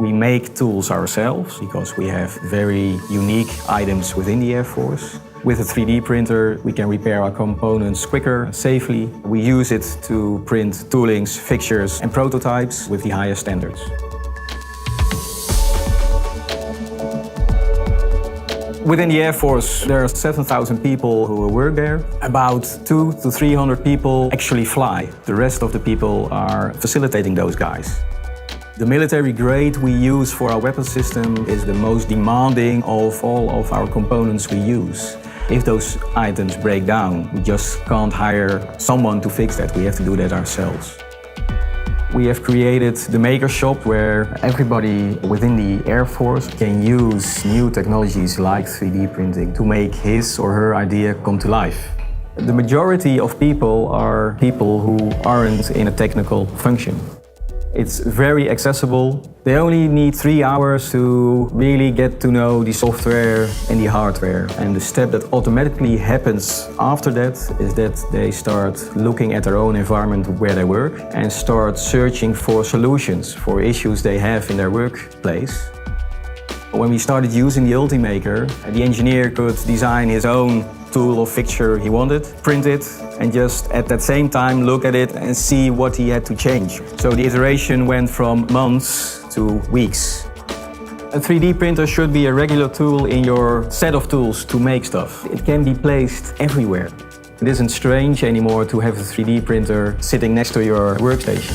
We make tools ourselves because we have very unique items within the Air Force. With a 3D printer, we can repair our components quicker and safely. We use it to print toolings, fixtures, and prototypes with the highest standards. Within the Air Force, there are 7,000 people who work there. About 200 to 300 people actually fly. The rest of the people are facilitating those guys. The military grade we use for our weapon system is the most demanding of all of our components we use. If those items break down, we just can't hire someone to fix that. We have to do that ourselves. We have created the Maker Shop where everybody within the Air Force can use new technologies like 3D printing to make his or her idea come to life. The majority of people are people who aren't in a technical function. It's very accessible. They only need 3 hours to really get to know the software and the hardware. And the step that automatically happens after that is that they start looking at their own environment where they work and start searching for solutions for issues they have in their workplace. When we started using the Ultimaker, the engineer could design his own tool or fixture he wanted, print it, and just at that same time look at it and see what he had to change. So the iteration went from months to weeks. A 3D printer should be a regular tool in your set of tools to make stuff. It can be placed everywhere. It isn't strange anymore to have a 3D printer sitting next to your workstation.